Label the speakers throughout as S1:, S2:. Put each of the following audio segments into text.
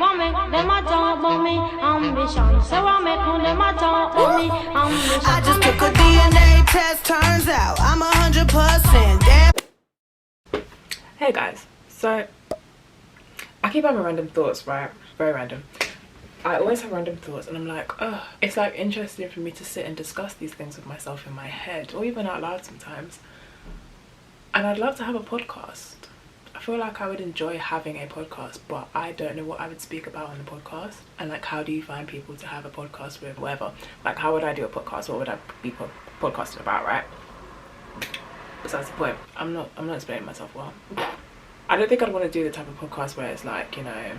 S1: want me, them a talk about me ambition. So I make no them a talk about me ambition.
S2: I just took a DNA test, turns out I'm 100% damn.
S3: Hey guys, so I keep having random thoughts, right? Very random. I always have random thoughts and I'm like, oh, it's like interesting for me to sit and discuss these things with myself in my head or even out loud sometimes. And I'd love to have a podcast. I feel like I would enjoy having a podcast, but I don't know what I would speak about on the podcast. And like, how do you find people to have a podcast with, whatever? Like, how would I do a podcast? What would I be podcasting about, right? Besides the point, I'm not explaining myself well. I don't think I'd want to do the type of podcast where it's like, you know,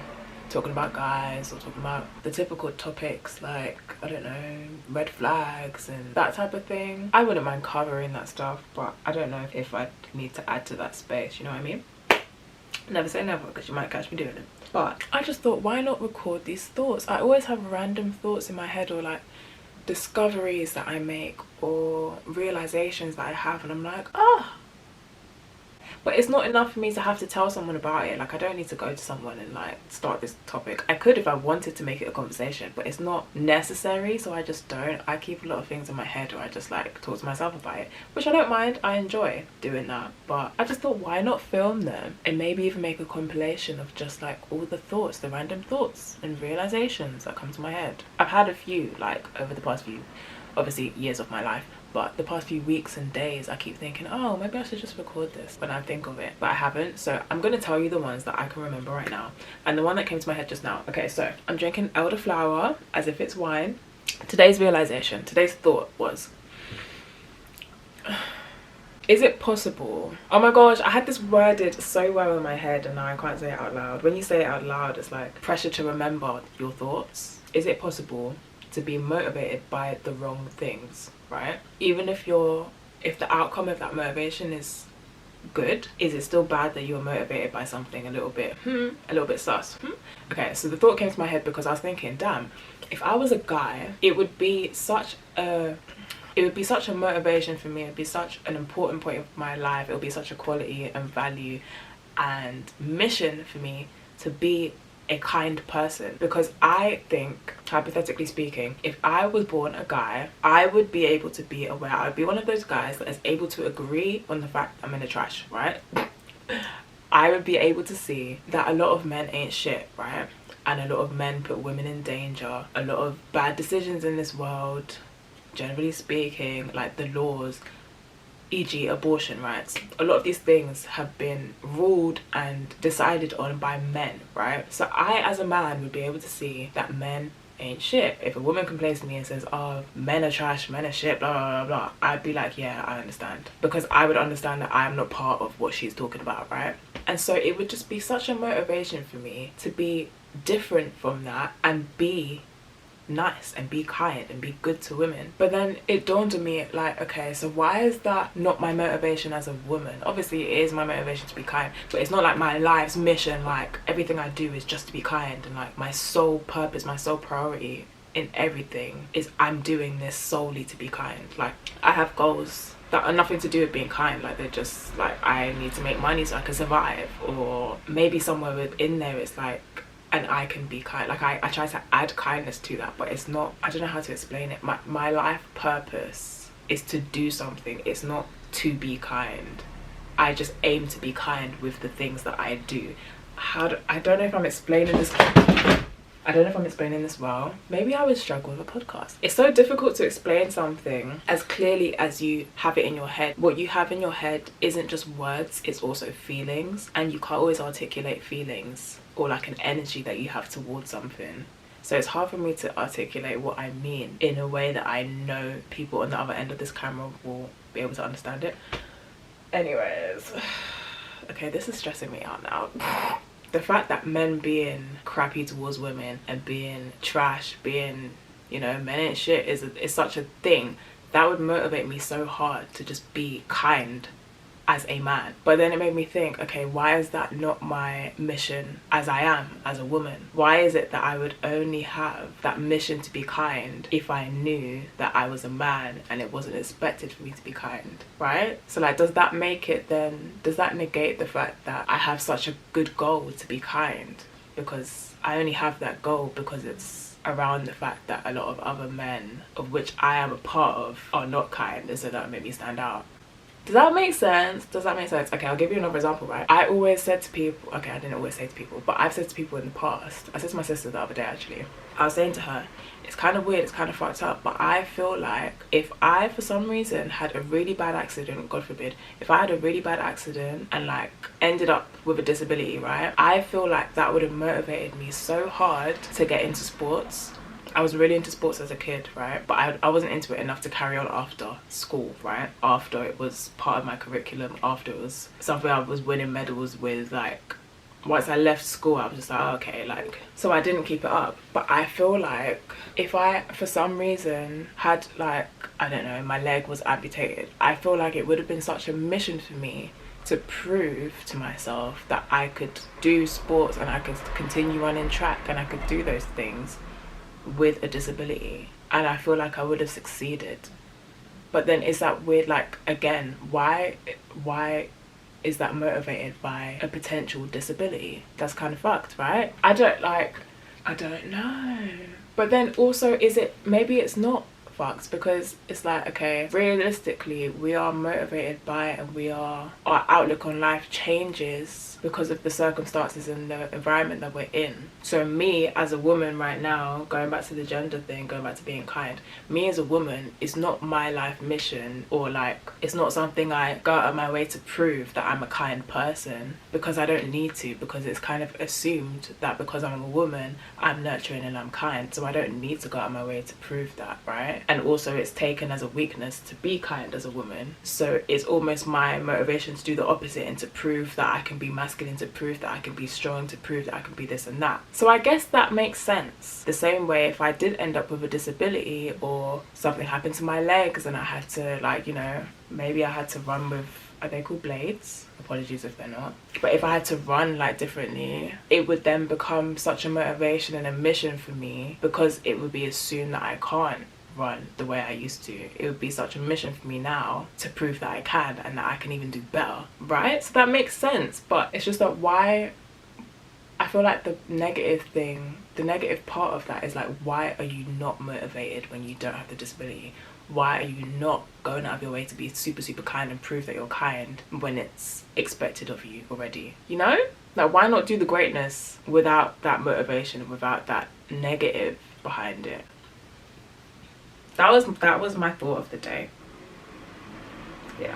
S3: talking about guys or talking about the typical topics like, I don't know, red flags and that type of thing. I wouldn't mind covering that stuff, but I don't know if I'd need to add to that space, you know what I mean? Never say never, because you might catch me doing it. But I just thought, why not record these thoughts? I always have random thoughts in my head, or like discoveries that I make or realizations that I have, and I'm like, oh. But it's not enough for me to have to tell someone about it. Like, I don't need to go to someone and like start this topic. I could if I wanted to make it a conversation, but it's not necessary, so I just don't. I keep a lot of things in my head, or I just like talk to myself about it, which I don't mind. I enjoy doing that. But I just thought, why not film them and maybe even make a compilation of just like all the thoughts, the random thoughts and realizations that come to my head. I've had a few like over the past few, obviously, years of my life. But the past few weeks and days, I keep thinking, oh, maybe I should just record this when I think of it. But I haven't. So I'm going to tell you the ones that I can remember right now. And the one that came to my head just now. Okay, so I'm drinking elderflower as if it's wine. Today's realization, today's thought was, is it possible? Oh my gosh, I had this worded so well in my head and now I can't say it out loud. When you say it out loud, it's like pressure to remember your thoughts. Is it possible to be motivated by the wrong things, right? Even if the outcome of that motivation is good, is it still bad that you're motivated by something a little bit sus? Okay, so the thought came to my head because I was thinking, damn, if I was a guy, it would be such a motivation for me. It'd be such an important point of my life. It would be such a quality and value and mission for me to be a kind person, because I think, hypothetically speaking, if I was born a guy, I would be able to be aware. I would be one of those guys that is able to agree on the fact I'm in the trash, right? I would be able to see that a lot of men ain't shit, right? And a lot of men put women in danger. A lot of bad decisions in this world, generally speaking, like the laws, e.g. abortion rights, a lot of these things have been ruled and decided on by men, right? So I, as a man, would be able to see that men ain't shit. If a woman complains to me and says, oh, men are trash, men are shit, blah blah blah blah, I'd be like, yeah, I understand, because I would understand that I am not part of what she's talking about, right? And so it would just be such a motivation for me to be different from that and be nice and be kind and be good to women. But then it dawned on me, like, okay, so why is that not my motivation as a woman? Obviously it is my motivation to be kind, but it's not like my life's mission, like everything I do is just to be kind, and like my sole purpose, my sole priority in everything is I'm doing this solely to be kind. Like, I have goals that are nothing to do with being kind, like they're just like, I need to make money so I can survive, or maybe somewhere within there it's like, and I can be kind. Like I try to add kindness to that, but it's not, I don't know how to explain it. My life purpose is to do something. It's not to be kind. I just aim to be kind with the things that I do. I don't know if I'm explaining this. I don't know if I'm explaining this well. Maybe I would struggle with a podcast. It's so difficult to explain something as clearly as you have it in your head. What you have in your head isn't just words, it's also feelings, and you can't always articulate feelings or like an energy that you have towards something. So it's hard for me to articulate what I mean in a way that I know people on the other end of this camera will be able to understand it. Anyways, okay, this is stressing me out now. The fact that men being crappy towards women and being trash, being, you know, men ain't shit is such a thing, that would motivate me so hard to just be kind as a man. But then it made me think, okay, why is that not my mission as I am as a woman? Why is it that I would only have that mission to be kind if I knew that I was a man and it wasn't expected for me to be kind, right? So like, does that make it then, does that negate the fact that I have such a good goal to be kind? because I only have that goal because it's around the fact that a lot of other men, of which I am a part of, are not kind, and so that made me stand out. Does that make sense? Does that make sense? Okay, I'll give you another example, right? I always said to people, okay, I didn't always say to people, but I've said to people in the past, I said to my sister the other day actually, I was saying to her, it's kind of weird, it's kind of fucked up, but I feel like if I, for some reason, had a really bad accident, God forbid, if I had a really bad accident and like ended up with a disability, right? I feel like that would have motivated me so hard to get into sports. I was really into sports as a kid, right? But I wasn't into it enough to carry on after school, right? After it was part of my curriculum, after it was something I was winning medals with, like, once I left school, I was just like, oh, okay, like, so I didn't keep it up. But I feel like if I, for some reason, had, like, I don't know, my leg was amputated, I feel like it would have been such a mission for me to prove to myself that I could do sports and I could continue running track and I could do those things with a disability, and I feel like I would have succeeded. But then is that weird, like, again, why is that motivated by a potential disability? That's kind of fucked, right? I don't know. But then also, is it, maybe it's not fucked, because it's like, okay, realistically we are motivated by, and our outlook on life changes because of the circumstances and the environment that we're in. So me as a woman right now, going back to the gender thing, going back to being kind, me as a woman, it's not my life mission, or like, it's not something I go out of my way to prove that I'm a kind person, because I don't need to, because it's kind of assumed that because I'm a woman, I'm nurturing and I'm kind, so I don't need to go out of my way to prove that, right? And also it's taken as a weakness to be kind as a woman, so it's almost my motivation to do the opposite and to prove that I can be masculine, to prove that I can be strong, to prove that I can be this and that. So I guess that makes sense. The same way, if I did end up with a disability or something happened to my legs and I had to, like, you know, maybe I had to run with, are they called blades? Apologies if they're not. But if I had to run like differently, it would then become such a motivation and a mission for me, because it would be assumed that I can't run the way I used to. It would be such a mission for me now to prove that I can, and that I can even do better, right? So that makes sense. But it's just that, why, I feel like the negative thing, the negative part of that is like, why are you not motivated when you don't have the disability? Why are you not going out of your way to be super kind and prove that you're kind when it's expected of you already, you know? Like, why not do the greatness without that motivation, without that negative behind it? That was my thought of the day. Yeah.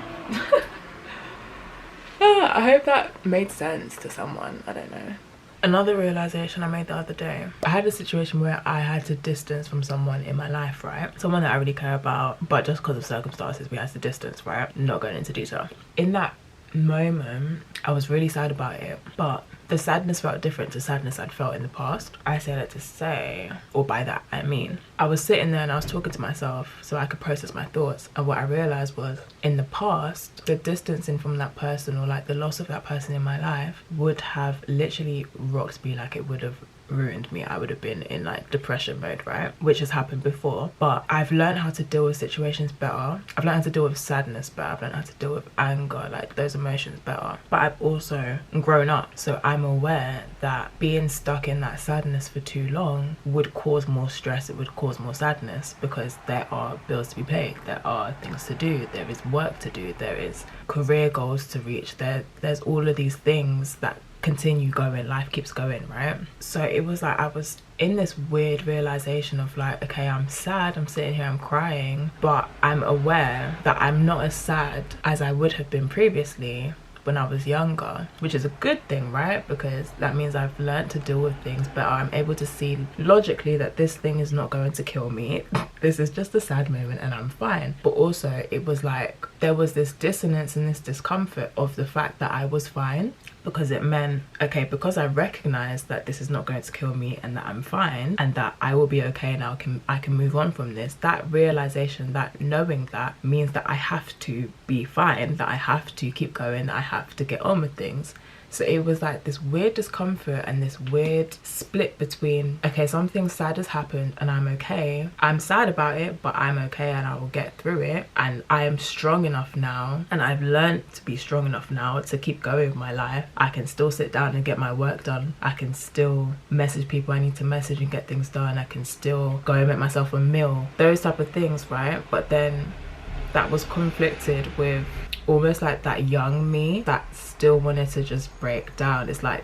S3: Yeah, I hope that made sense to someone. I don't know. Another realization I made the other day, I had a situation where I had to distance from someone in my life, right? Someone that I really care about, but just because of circumstances we had to distance, right? Not going into detail. In that moment, I was really sad about it, but the sadness felt different to sadness I'd felt in the past. I say that to say, or by that I mean, I was sitting there and I was talking to myself so I could process my thoughts, and what I realized was, in the past, the distancing from that person, or like the loss of that person in my life, would have literally rocked me. Like, it would have ruined me. I would have been in like depression mode, right? Which has happened before. But I've learned how to deal with situations better. I've learned how to deal with sadness better. I've learned how to deal with anger, like those emotions better. But I've also grown up, so I'm aware that being stuck in that sadness for too long would cause more stress. It would cause more sadness, because there are bills to be paid, there are things to do, there is work to do, there is career goals to reach, there's all of these things that continue going, life keeps going, right? So it was like, I was in this weird realization of like, okay, I'm sad, I'm sitting here, I'm crying, but I'm aware that I'm not as sad as I would have been previously when I was younger, which is a good thing, right? Because that means I've learned to deal with things better. I'm able to see logically that this thing is not going to kill me. This is just a sad moment and I'm fine. But also, it was like, there was this dissonance and this discomfort of the fact that I was fine, because it meant, okay, because I recognize that this is not going to kill me and that I'm fine and that I will be okay and I can move on from this. That realization, that knowing that, means that I have to be fine, that I have to keep going, that I have to get on with things. So it was like this weird discomfort and this weird split between, okay, something sad has happened and I'm okay. I'm sad about it, but I'm okay and I will get through it. And I am strong enough now, and I've learned to be strong enough now to keep going with my life. I can still sit down and get my work done. I can still message people I need to message and get things done. I can still go and make myself a meal. Those type of things, right? But then that was conflicted with almost like that young me that still wanted to just break down. It's like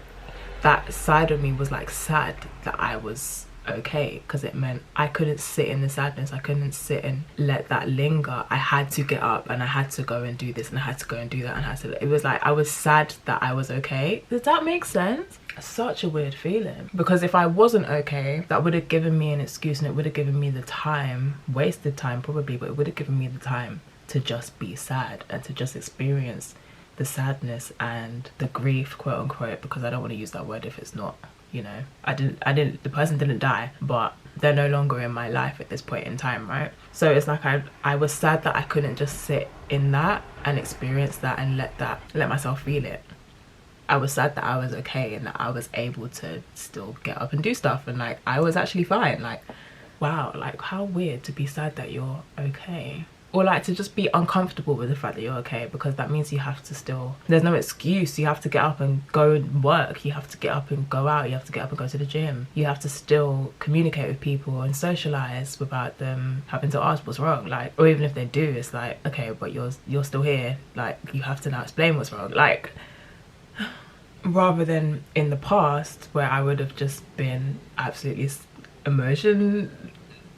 S3: that side of me was like sad that I was okay, because it meant I couldn't sit in the sadness. I couldn't sit and let that linger. I had to get up and I had to go and do this and I had to go and do that, and it was like I was sad that I was okay. Does that make sense? Such a weird feeling, because if I wasn't okay, that would have given me an excuse, and it would have given me the time, wasted time probably, but it would have given me the time to just be sad and to just experience the sadness and the grief, quote unquote, because I don't want to use that word if it's not, you know, the person didn't die, but they're no longer in my life at this point in time, right? So it's like I was sad that I couldn't just sit in that and experience that and let myself feel it. I was sad that I was okay and that I was able to still get up and do stuff, and like I was actually fine. Like, wow, like how weird to be sad that you're okay. Or like to just be uncomfortable with the fact that you're okay, because that means you have to still, there's no excuse. You have to get up and go and work. You have to get up and go out. You have to get up and go to the gym. You have to still communicate with people and socialize without them having to ask what's wrong. Like, or even if they do, it's like, okay, but you're still here. Like, you have to now explain what's wrong. Like, rather than in the past where I would have just been absolutely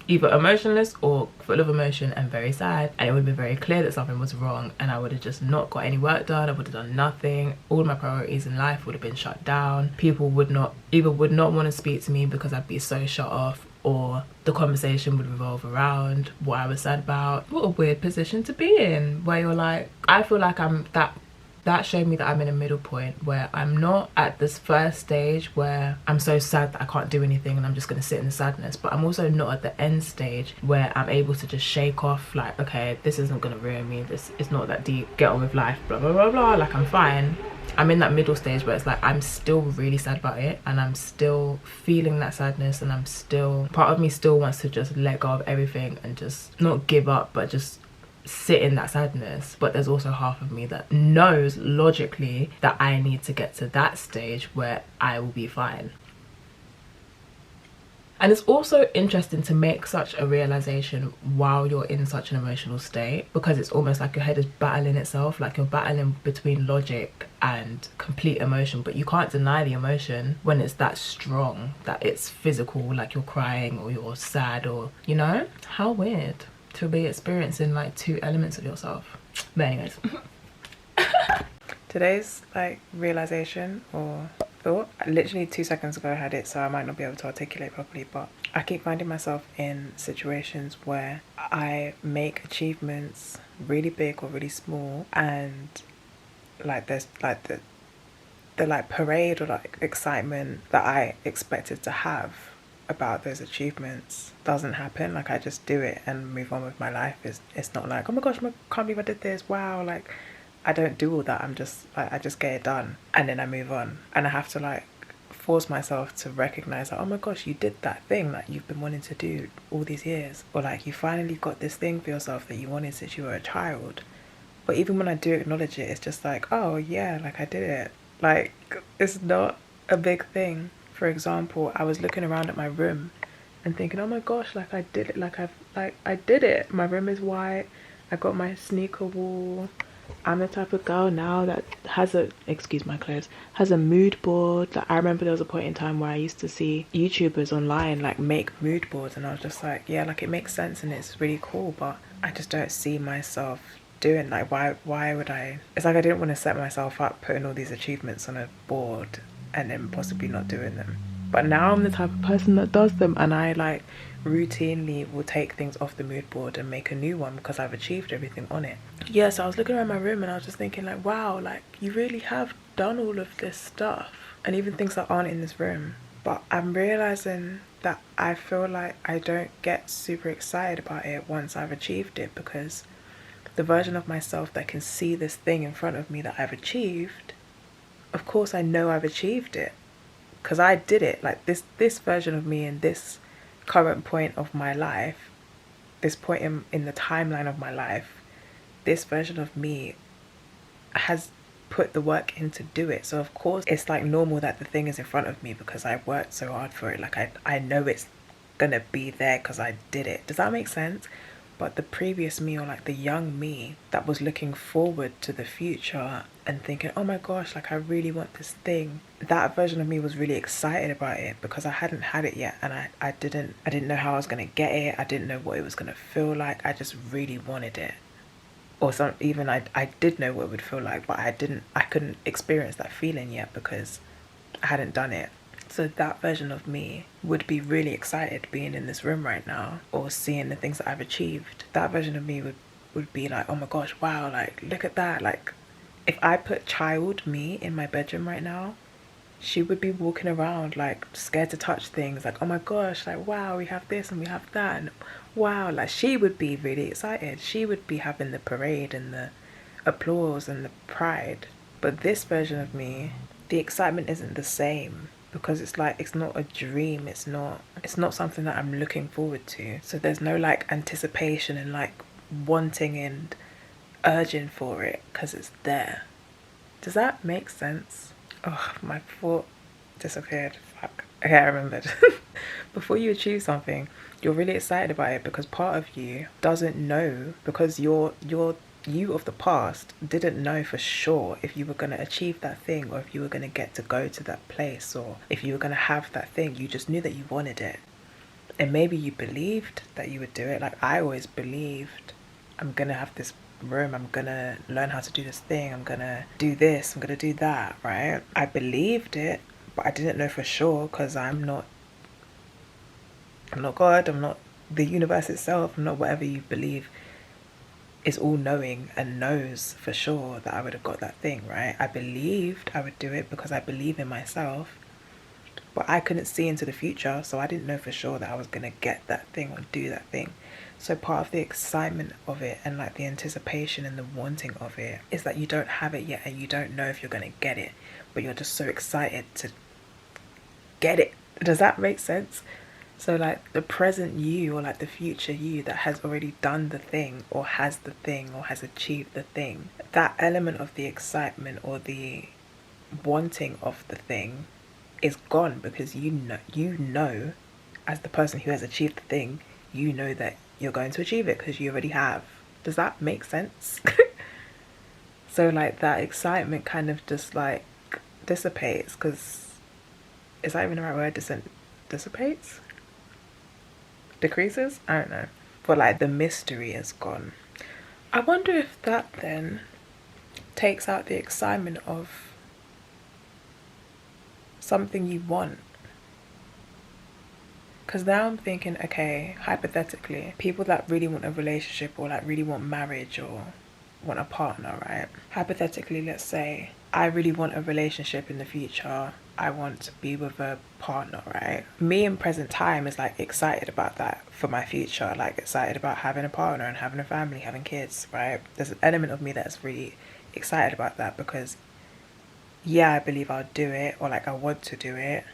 S3: either emotionless or full of emotion and very sad, and it would have been very clear that something was wrong, and I would have just not got any work done. I would have done nothing. All my priorities in life would have been shut down. People would not want to speak to me because I'd be so shut off, or the conversation would revolve around what I was sad about. What a weird position to be in, where you're like, I feel like that showed me that I'm in a middle point where I'm not at this first stage where I'm so sad that I can't do anything and I'm just going to sit in the sadness, but I'm also not at the end stage where I'm able to just shake off, like, okay, this isn't going to ruin me, this is not that deep, get on with life, blah blah blah blah, like I'm fine. I'm in that middle stage where it's like I'm still really sad about it, and I'm still feeling that sadness, and I'm still, part of me still wants to just let go of everything and just not give up, but just sit in that sadness. But there's also half of me that knows logically that I need to get to that stage where I will be fine. And it's also interesting to make such a realization while you're in such an emotional state, because it's almost like your head is battling itself, like you're battling between logic and complete emotion, but you can't deny the emotion when it's that strong, that it's physical, like you're crying or you're sad, or, you know, how weird to be experiencing like two elements of yourself. But anyways, today's like realization or thought, literally 2 seconds ago I had it, so I might not be able to articulate properly, but I keep finding myself in situations where I make achievements really big or really small, and like there's like the like parade or like excitement that I expected to have about those achievements doesn't happen. Like I just do it and move on with my life. It's not like, oh my gosh, I can't believe I did this, wow. Like I don't do all that. I just get it done and then I move on, and I have to like force myself to recognize that, oh my gosh, you did that thing that you've been wanting to do all these years, or like you finally got this thing for yourself that you wanted since you were a child. But even when I do acknowledge it, it's just like, oh yeah, like I did it. Like it's not a big thing. For example, I was looking around at my room and thinking, oh my gosh, like I did it, I did it. My room is white, I got my sneaker wall. I'm the type of girl now that has a mood board. Like I remember there was a point in time where I used to see YouTubers online like make mood boards, and I was just like, yeah, like it makes sense and it's really cool, but I just don't see myself doing, like why would I? It's like I didn't want to set myself up putting all these achievements on a board and then possibly not doing them. But now I'm the type of person that does them, and I like routinely will take things off the mood board and make a new one because I've achieved everything on it. Yeah, so I was looking around my room and I was just thinking like, wow, like you really have done all of this stuff, and even things that aren't in this room. But I'm realizing that I feel like I don't get super excited about it once I've achieved it, because the version of myself that can see this thing in front of me that I've achieved of course I know I've achieved it because I did it. Like this version of me in this current point of my life, this point in the timeline of my life, this version of me has put the work in to do it. So of course it's like normal that the thing is in front of me because I worked so hard for it. Like I know it's gonna be there because I did it. Does that make sense? But the previous me, or like the young me that was looking forward to the future and thinking, oh my gosh, like I really want this thing, that version of me was really excited about it because I hadn't had it yet, and I didn't know how I was gonna get it. I didn't know what it was gonna feel like. I just really wanted it. Or even I did know what it would feel like, but I couldn't experience that feeling yet because I hadn't done it. So that version of me would be really excited being in this room right now or seeing the things that I've achieved. That version of me would be like, oh my gosh, wow, like look at that. Like if I put child me in my bedroom right now, she would be walking around like scared to touch things, like oh my gosh, like wow, we have this and we have that, and wow, like she would be really excited. She would be having the parade and the applause and the pride. But this version of me, the excitement isn't the same because it's like it's not a dream, it's not something that I'm looking forward to. So there's no like anticipation and like wanting and urging for it because it's there. Does that make sense? Oh, my thought disappeared. Fuck. Okay, I remembered. Before you achieve something, you're really excited about it because part of you doesn't know, because you of the past didn't know for sure if you were going to achieve that thing, or if you were going to get to go to that place, or if you were going to have that thing. You just knew that you wanted it, and maybe you believed that you would do it. Like I always believed, I'm going to have this room, I'm going to learn how to do this thing, I'm going to do this, I'm going to do that, right? I believed it, but I didn't know for sure because I'm not God, I'm not the universe itself, I'm not whatever you believe is all knowing and knows for sure that I would have got that thing, right? I believed I would do it because I believe in myself, but I couldn't see into the future, so I didn't know for sure that I was going to get that thing or do that thing. So part of the excitement of it and like the anticipation and the wanting of it is that you don't have it yet and you don't know if you're going to get it, but you're just so excited to get it. Does that make sense? So like the present you, or like the future you that has already done the thing or has the thing or has achieved the thing, that element of the excitement or the wanting of the thing is gone because you know as the person who has achieved the thing, you know that you're going to achieve it because you already have. Does that make sense? So like that excitement kind of just like dissipates, because is that even the right word? Dissipates? Decreases? I don't know. But like the mystery is gone. I wonder if that then takes out the excitement of something you want. Because now I'm thinking, okay, hypothetically, people that really want a relationship or like really want marriage or want a partner, right? Hypothetically, let's say I really want a relationship in the future. I want to be with a partner, right? Me in present time is like excited about that for my future, like excited about having a partner and having a family, having kids, right? There's an element of me that's really excited about that because yeah, I believe I'll do it, or like I want to do it,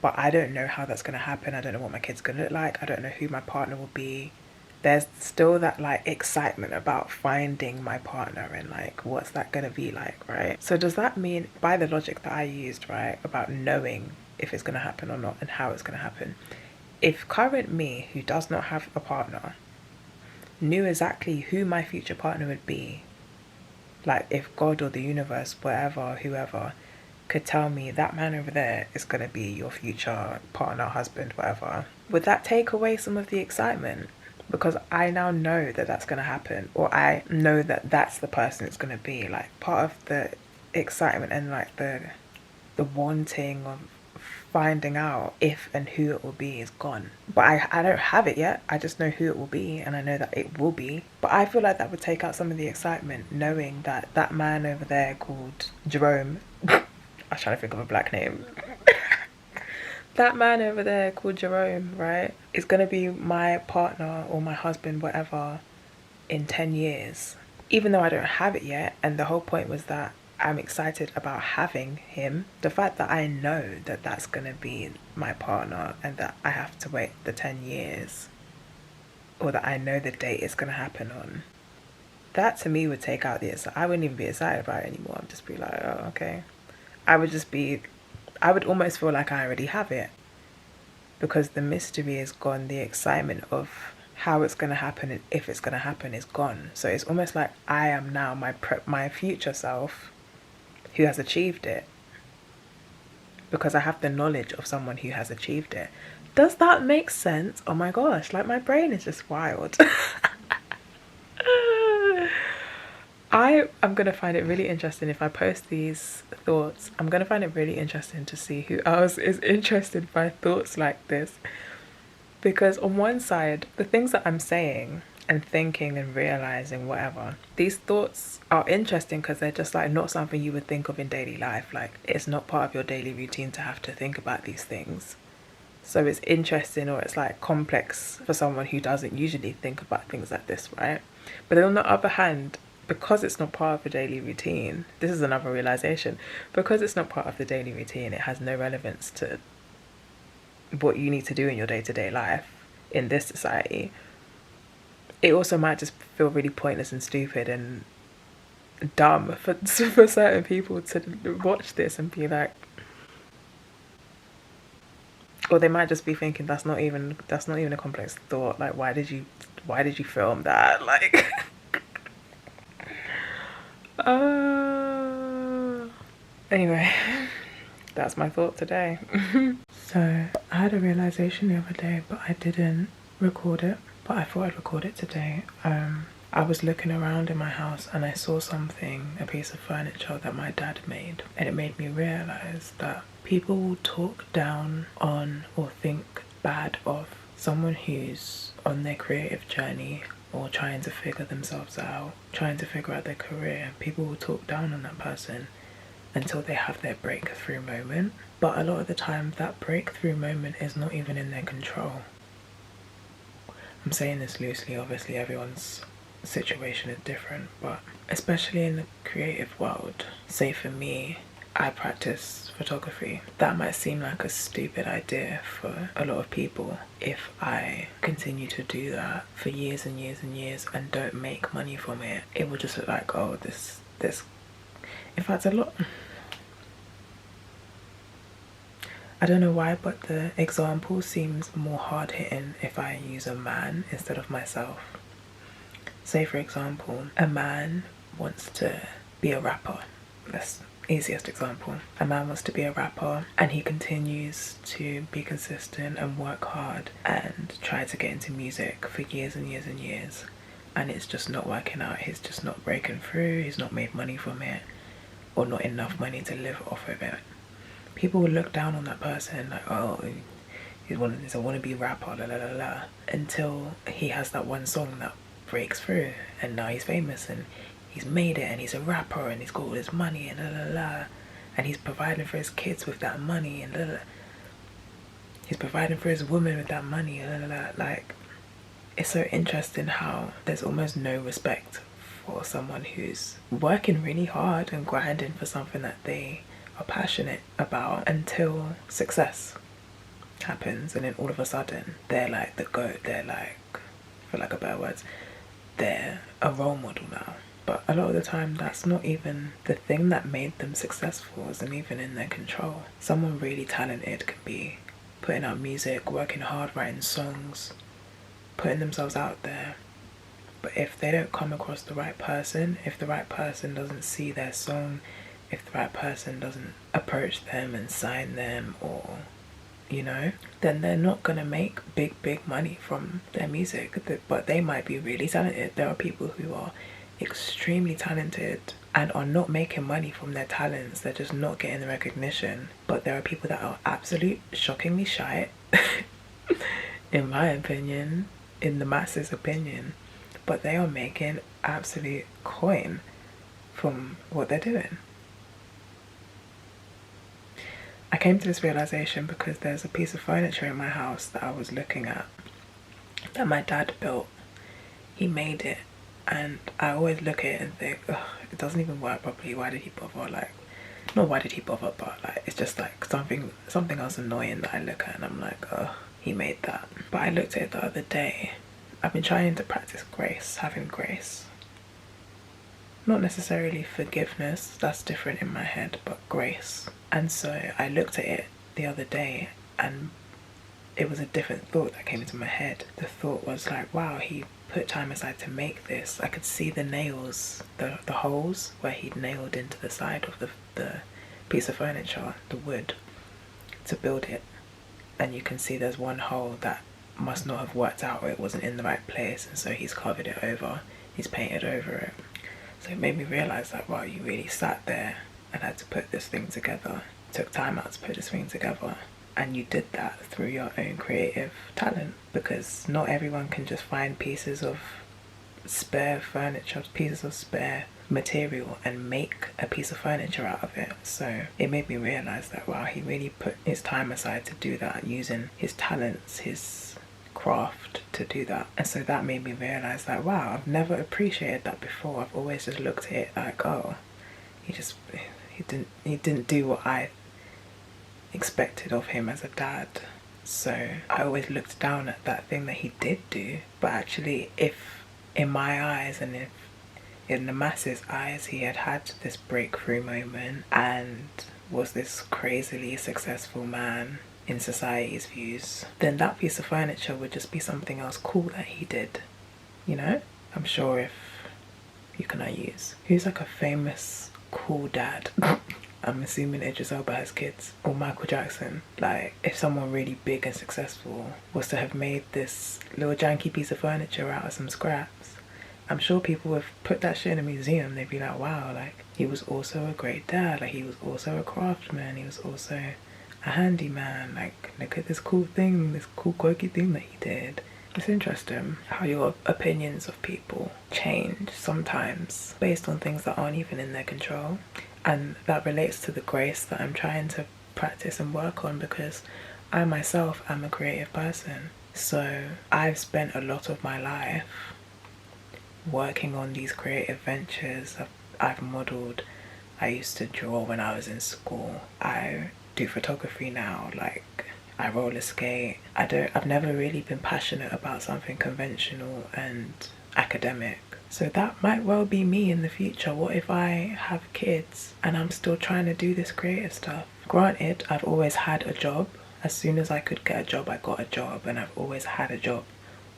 S3: but I don't know how that's going to happen. I don't know what my kid's going to look like. I don't know who my partner will be. There's still that like excitement about finding my partner and like what's that going to be like, right? So does that mean, by the logic that I used, right, about knowing if it's going to happen or not and how it's going to happen, if current me who does not have a partner knew exactly who my future partner would be, like if God or the universe, whatever, whoever could tell me that man over there is going to be your future partner, husband, whatever, would that take away some of the excitement? Because I now know that that's going to happen, or I know that that's the person it's going to be. Like part of the excitement and like the wanting of finding out if and who it will be is gone. But I don't have it yet. I just know who it will be, and I know that it will be. But I feel like that would take out some of the excitement, knowing that that man over there called Jerome I was trying to think of a black name. That man over there called Jerome, right, is going to be my partner or my husband, whatever, in 10 years. Even though I don't have it yet, and the whole point was that
S4: I'm excited about having him. The fact that I know that that's going to be my partner and that I have to wait the 10 years, or that I know the date it's going to happen on, that to me would take out I wouldn't even be excited about it anymore. I'd just be like, oh, okay. I would almost feel like I already have it, because the mystery is gone. The excitement of how it's going to happen and if it's going to happen is gone. So it's almost like I am now my future self who has achieved it, because I have the knowledge of someone who has achieved it. Does that make sense? Oh my gosh, like my brain is just wild. I'm going to find it really interesting if I post these thoughts. I'm going to find it really interesting to see who else is interested by thoughts like this. Because on one side, the things that I'm saying and thinking and realizing, whatever, these thoughts are interesting because they're just like not something you would think of in daily life. Like, it's not part of your daily routine to have to think about these things. So it's interesting, or it's like complex for someone who doesn't usually think about things like this, right? But then on the other hand, because it's not part of the daily routine, this is another realization, because it's not part of the daily routine, it has no relevance to what you need to do in your day-to-day life in this society. It also might just feel really pointless and stupid and dumb for certain people to watch this and be like, or they might just be thinking that's not even a complex thought. Like, why did you film that? Like, anyway, that's my thought today. So I had a realization the other day, but I didn't record it, but I thought I'd record it today. I was looking around in my house and I saw something, a piece of furniture that my dad made, and it made me realize that people will talk down on or think bad of someone who's on their creative journey or trying to figure themselves out, trying to figure out their career. People will talk down on that person until they have their breakthrough moment. But a lot of the time, that breakthrough moment is not even in their control. I'm saying this loosely, obviously everyone's situation is different, but especially in the creative world, say for me, I practice photography. That might seem like a stupid idea for a lot of people. If I continue to do that for years and years and years and don't make money from it, it will just look like, oh, this in fact, a lot, I don't know why, but the example seems more hard-hitting if I use a man instead of myself. Say, for example, a man wants to be a rapper. That's the easiest example. A man wants to be a rapper and he continues to be consistent and work hard and try to get into music for years and years and years. And it's just not working out. He's just not breaking through. He's not made money from it, or not enough money to live off of it. People will look down on that person like, oh, he's a wannabe rapper, la la la la, until he has that one song that breaks through and now he's famous and he's made it and he's a rapper and he's got all this money and la la la, and he's providing for his kids with that money and la la, he's providing for his woman with that money, la la la. Like, it's so interesting how there's almost no respect for someone who's working really hard and grinding for something that they are passionate about until success happens, and then all of a sudden they're like the GOAT. They're like, for lack of better words, they're a role model now. But a lot of the time that's not even the thing that made them successful, isn't even in their control. Someone really talented can be putting out music, working hard, writing songs, putting themselves out there, but if they don't come across the right person, if the right person doesn't see their song, if the right person doesn't approach them and sign them, or, you know, then they're not gonna make big money from their music. But they might be really talented. There are people who are extremely talented and are not making money from their talents. They're just not getting the recognition. But there are people that are absolute shockingly shy, in my opinion, in the masses' opinion, but they are making absolute coin from what they're doing. I came to this realization because there's a piece of furniture in my house that I was looking at that my dad built. He made it and I always look at it and think, ugh, it doesn't even work properly. Why did he bother? Like, not why did he bother, but like it's just like something else annoying that I look at and I'm like, oh, he made that. But I looked at it the other day. I've been trying to practice grace, having grace. Not necessarily forgiveness, that's different in my head, but grace. And so I looked at it the other day and it was a different thought that came into my head. The thought was like, wow, he put time aside to make this. I could see the nails, the holes where he'd nailed into the side of the piece of furniture, the wood, to build it. And you can see there's one hole that must not have worked out, or it wasn't in the right place, and so he's covered it over, he's painted over it. So it made me realise that, wow, you really sat there and had to put this thing together, took time out to put this thing together, and you did that through your own creative talent, because not everyone can just find pieces of spare furniture, pieces of spare material and make a piece of furniture out of it. So it made me realise that, wow, he really put his time aside to do that, using his talents, his craft to do that. And so that made me realise that, wow, I've never appreciated that before. I've always just looked at it like, oh, he didn't do what I expected of him as a dad. So I always looked down at that thing that he did do. But actually, if in my eyes and if in the masses' eyes he had this breakthrough moment and was this crazily successful man in society's views, then that piece of furniture would just be something else cool that he did, you know? I'm sure if you can use who's like a famous cool dad. I'm assuming Idris Elba has kids, or Michael Jackson. Like, if someone really big and successful was to have made this little janky piece of furniture out of some scraps, I'm sure people would put that shit in a museum. They'd be like, wow, like, he was also a great dad, like, he was also a craftsman, he was also a handyman, like, look at this cool thing, this cool quirky thing that he did. It's interesting how your opinions of people change sometimes based on things that aren't even in their control. And that relates to the grace that I'm trying to practice and work on, because I myself am a creative person. So I've spent a lot of my life working on these creative ventures. I've modelled, I used to draw when I was in school. I do photography now, like I roller skate. I've never really been passionate about something conventional and academic. So that might well be me in the future. What if I have kids and I'm still trying to do this creative stuff? Granted, I've always had a job. As soon as I could get a job, I got a job, and I've always had a job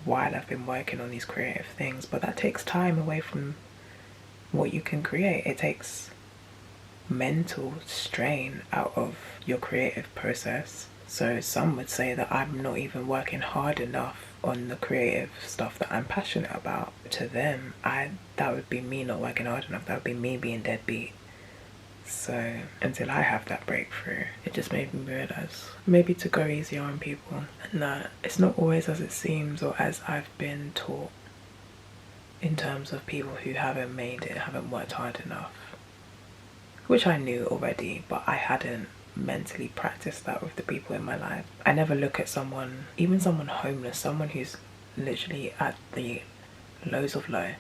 S4: while I've been working on these creative things. But that takes time away from what you can create. It takes mental strain out of your creative process. So some would say that I'm not even working hard enough on the creative stuff that I'm passionate about. To them, that would be me not working hard enough. That would be me being deadbeat. So until I have that breakthrough, it just made me realise maybe to go easier on people, and that it's not always as it seems or as I've been taught, in terms of people who haven't made it, haven't worked hard enough, which I knew already, but I hadn't mentally practiced that with the people in my life. I never look at someone, even someone homeless, someone who's literally at the lows of low,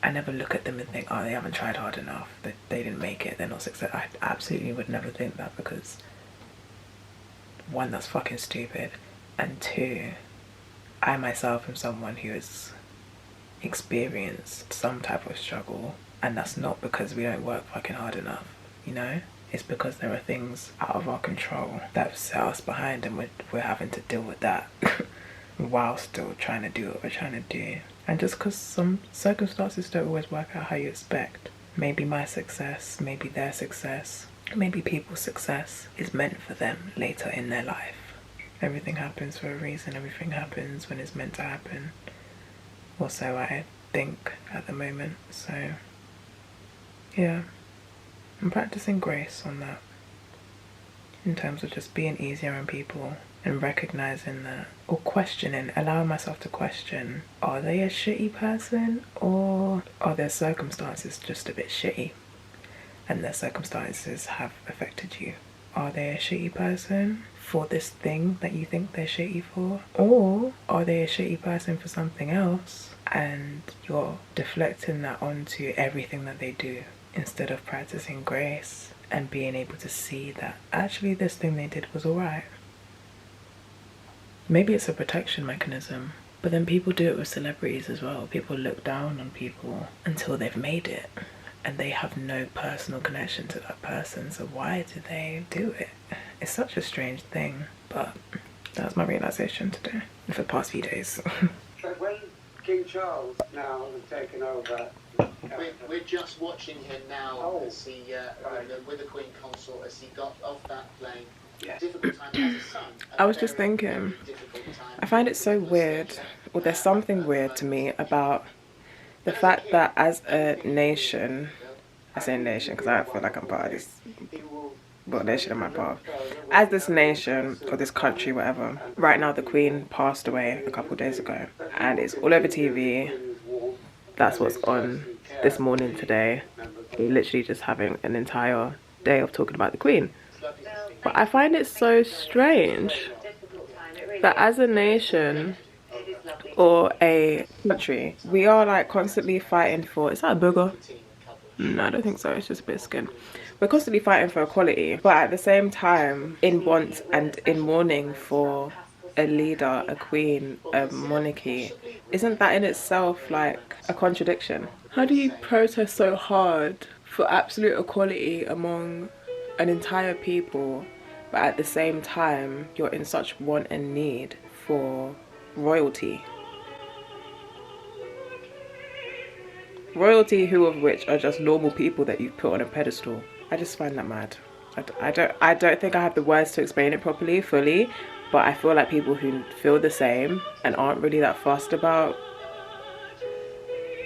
S4: I never look at them and think, oh, they haven't tried hard enough, that they didn't make it, they're not successful. I absolutely would never think that, because one, that's fucking stupid, and two, I myself am someone who has experienced some type of struggle, and that's not because we don't work fucking hard enough, you know? It's because there are things out of our control that have set us behind, and we're having to deal with that while still trying to do what we're trying to do. And just because some circumstances don't always work out how you expect, maybe my success, maybe their success, maybe people's success is meant for them later in their life. Everything happens for a reason, everything happens when it's meant to happen. Or so I think at the moment. So yeah, I'm practicing grace on that, in terms of just being easier on people and recognizing that, or questioning, allowing myself to question, are they a shitty person, or are their circumstances just a bit shitty and their circumstances have affected you are they a shitty person for this thing that you think they're shitty for? Or are they a shitty person for something else and you're deflecting that onto everything that they do instead of practicing grace and being able to see that actually this thing they did was alright? Maybe it's a protection mechanism. But then people do it with celebrities as well. People look down on people until they've made it and they have no personal connection to that person. So why do they do it? It's such a strange thing. But that's my realization today, for the past few days.
S5: So when King Charles now has taken over,
S6: we're just watching him now
S5: Oh,
S6: as he,
S5: right.
S6: with the Queen Consort, as he got off that plane.
S5: Yes.
S6: Difficult time as a son.
S4: I was just thinking, I find it so weird, or there's something weird to me about the fact that as a nation, I say nation because I feel like I'm part of this, well, nation am I part of, as this nation or this country, whatever, right now the Queen passed away a couple of days ago and it's all over TV. That's what's on this morning today. We're literally just having an entire day of talking about the Queen. But I find it so strange that as a nation or a country, we are like constantly fighting for, is that a booger? No, I don't think so, it's just a bit of skin. We're constantly fighting for equality, but at the same time in want and in mourning for a leader, a queen, a monarchy. Isn't that in itself like a contradiction? How do you protest so hard for absolute equality among an entire people, but at the same time you're in such want and need for royalty? Royalty, who of which are just normal people that you've put on a pedestal. I just find that mad. I don't think I have the words to explain it properly, fully, but I feel like people who feel the same and aren't really that fussed about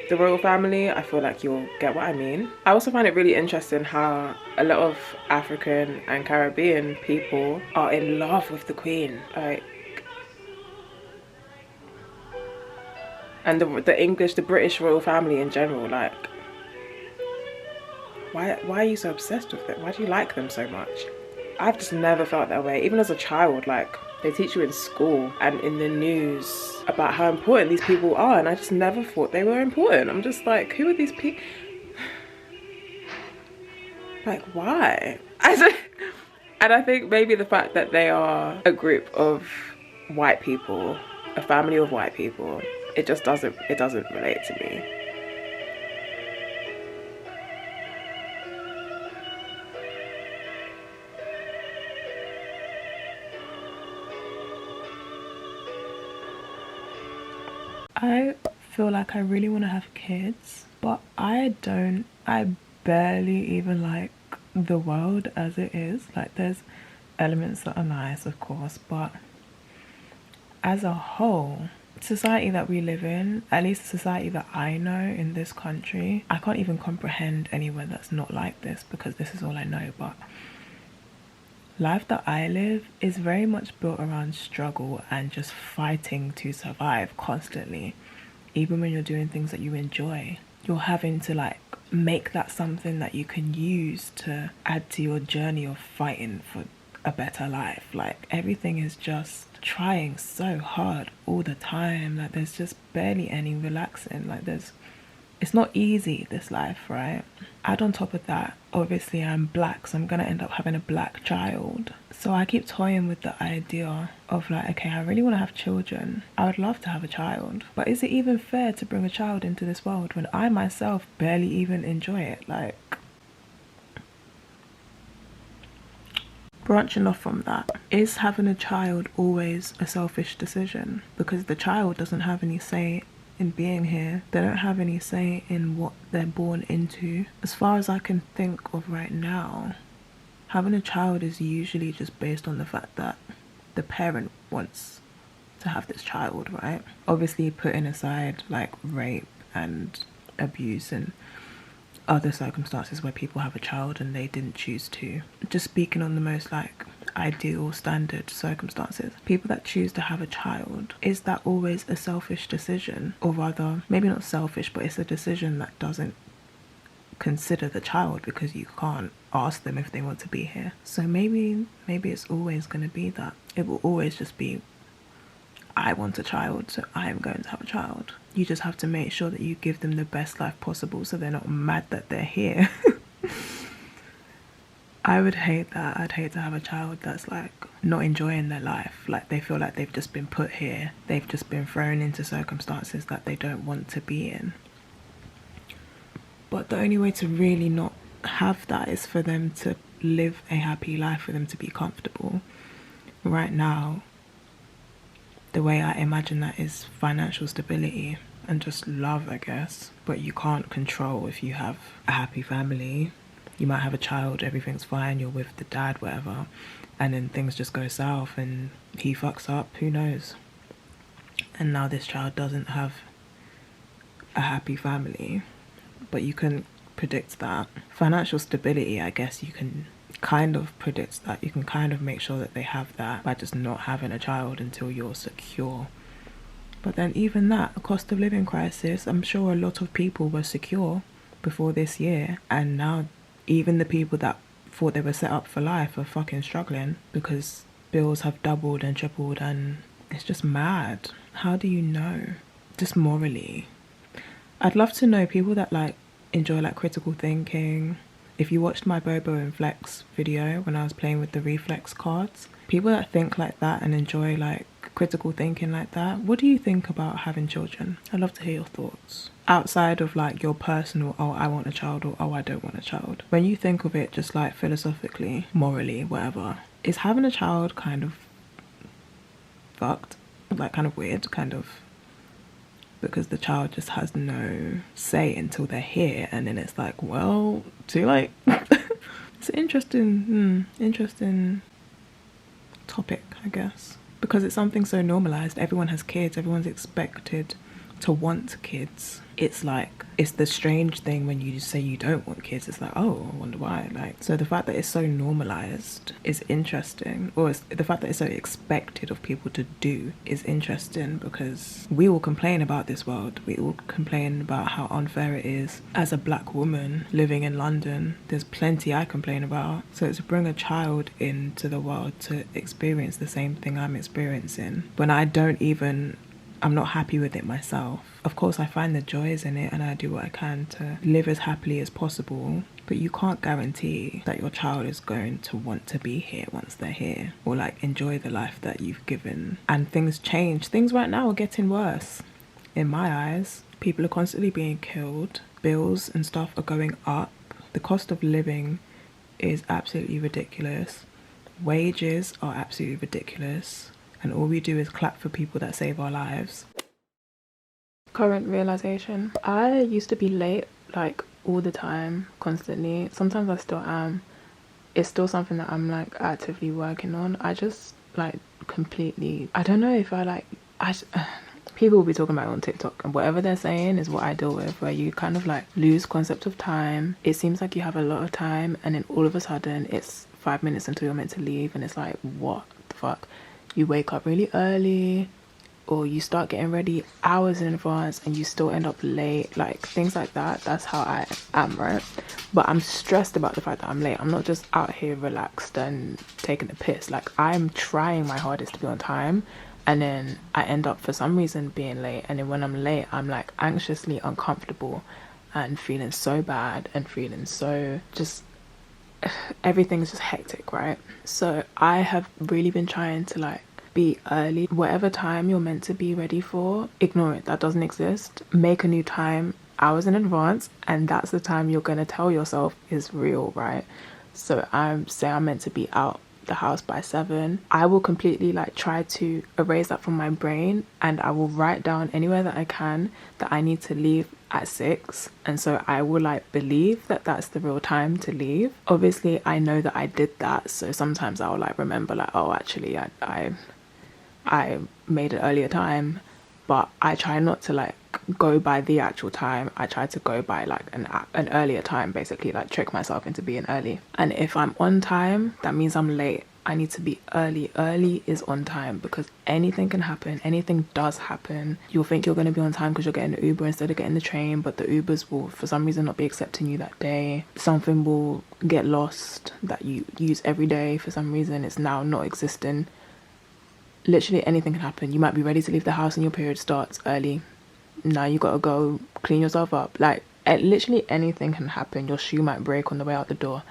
S4: the royal family, I feel like you'll get what I mean. I also find it really interesting how a lot of African and Caribbean people are in love with the Queen. Like, and the English, the British royal family in general, like, why are you so obsessed with it? Why do you like them so much? I've just never felt that way. Even as a child, like, they teach you in school and in the news about how important these people are, and I just never thought they were important. I'm just like, who are these people? Like, why? And I think maybe the fact that they are a group of white people, a family of white people, it doesn't relate to me. I feel like I really want to have kids, but I barely even like the world as it is. Like, there's elements that are nice, of course, but as a whole, society that we live in, at least the society that I know in this country, I can't even comprehend anywhere that's not like this because this is all I know, but life that I live is very much built around struggle and just fighting to survive constantly. Even when you're doing things that you enjoy, you're having to like make that something that you can use to add to your journey of fighting for a better life. Like, everything is just trying so hard all the time. Like, there's just barely any relaxing. Like, it's not easy, this life, right? Add on top of that, obviously I'm black, so I'm gonna end up having a black child. So I keep toying with the idea of like, okay, I really want to have children. I would love to have a child, but is it even fair to bring a child into this world when I myself barely even enjoy it? Like, branching off from that, is having a child always a selfish decision? Because the child doesn't have any say in being here. They don't have any say in what they're born into. As far as I can think of right now, having a child is usually just based on the fact that the parent wants to have this child, right? Obviously putting aside like rape and abuse and other circumstances where people have a child and they didn't choose to. Just speaking on the most like ideal standard circumstances, people that choose to have a child, is that always a selfish decision? Or rather, maybe not selfish, but it's a decision that doesn't consider the child because you can't ask them if they want to be here. So maybe it's always going to be that. It will always just be, I want a child, so I am going to have a child. You just have to make sure that you give them the best life possible so they're not mad that they're here. I would hate that. I'd hate to have a child that's like not enjoying their life. Like they feel like they've just been put here. They've just been thrown into circumstances that they don't want to be in. But the only way to really not have that is for them to live a happy life, for them to be comfortable. Right now, the way I imagine that is financial stability and just love, I guess. But you can't control if you have a happy family. You might have a child, everything's fine, you're with the dad, whatever, and then things just go south and he fucks up, who knows? And now this child doesn't have a happy family. But you can predict that. Financial stability, I guess you can kind of predict that. You can kind of make sure that they have that by just not having a child until you're secure. But then even that, a cost of living crisis, I'm sure a lot of people were secure before this year, and now even the people that thought they were set up for life are fucking struggling because bills have doubled and tripled, and it's just mad. How do you know? Just morally. I'd love to know people that like enjoy like critical thinking. If you watched my Bobo and Flex video when I was playing with the reflex cards, people that think like that and enjoy like critical thinking like that, what do you think about having children? I'd love to hear your thoughts. Outside of like your personal, oh I want a child, or oh I don't want a child. When you think of it just like philosophically, morally, whatever, is having a child kind of fucked? Like kind of weird, kind of, because the child just has no say until they're here, and then it's like, well, too late. It's an interesting topic, I guess, because it's something so normalized. Everyone has kids, everyone's expected to want kids. It's like, it's the strange thing when you say you don't want kids. It's like, oh, I wonder why. Like, so the fact that it's so normalized is interesting, or it's, the fact that it's so expected of people to do is interesting, because we all complain about this world. We all complain about how unfair it is. As a black woman living in London, there's plenty I complain about. So to bring a child into the world to experience the same thing I'm experiencing, when I'm not happy with it myself. Of course, I find the joys in it and I do what I can to live as happily as possible, but you can't guarantee that your child is going to want to be here once they're here, or like enjoy the life that you've given. And things change. Things right now are getting worse. In my eyes, people are constantly being killed. Bills and stuff are going up. The cost of living is absolutely ridiculous. Wages are absolutely ridiculous. And all we do is clap for people that save our lives. Current realization. I used to be late, like all the time, constantly. Sometimes I still am. It's still something that I'm like actively working on. I just like completely, I don't know if I like, people will be talking about it on TikTok, and whatever they're saying is what I deal with, where you kind of like lose concept of time. It seems like you have a lot of time, and then all of a sudden it's 5 minutes until you're meant to leave, and it's like, what the fuck? You wake up really early, or you start getting ready hours in advance and you still end up late, like things like that. That's how I am, right? But I'm stressed about the fact that I'm late. I'm not just out here relaxed and taking the piss. Like, I'm trying my hardest to be on time, and then I end up for some reason being late, and then when I'm late I'm like anxiously uncomfortable and feeling so bad and feeling so just, everything's just hectic, right? So I have really been trying to like be early. Whatever time you're meant to be ready for, ignore it. That doesn't exist. Make a new time hours in advance, and that's the time you're gonna tell yourself is real, right? So I'm meant to be out the house by 7. I will completely like try to erase that from my brain, and I will write down anywhere that I can that I need to leave at 6, and so I will like believe that that's the real time to leave. Obviously I know that I did that, so sometimes I'll like remember like, oh actually I made an earlier time, but I try not to like go by the actual time. I try to go by like an earlier time, basically like trick myself into being early. And if I'm on time, that means I'm late. I need to be early. Early is on time, because anything can happen. Anything does happen. You'll think you're going to be on time because you're getting the Uber instead of getting the train, but the Ubers will for some reason not be accepting you that day. Something will get lost that you use every day. For some reason it's now not existing. Literally anything can happen. You might be ready to leave the house and your period starts early. Now you gotta go clean yourself up. Like, literally anything can happen. Your shoe might break on the way out the door.